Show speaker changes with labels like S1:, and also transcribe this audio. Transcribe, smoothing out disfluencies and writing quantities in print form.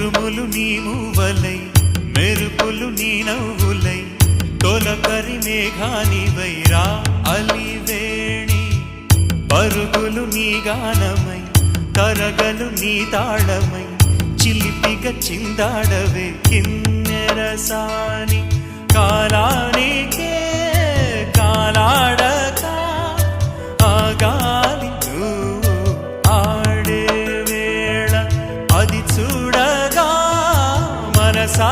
S1: ఉరుములు నీ మూవలై మెరుపులు నీ నవ్వులై తొలకరి మేఘానివై రా అలివేణి పరుగులు నీ గానమై తరగలు నీ తాళమై చిలిపిగా చిందాడవే కిన్నెరసాని కాలానికే కాలాడక ఆగాలి నువ్వు ఆడే వేళ అది చూడగా మనసా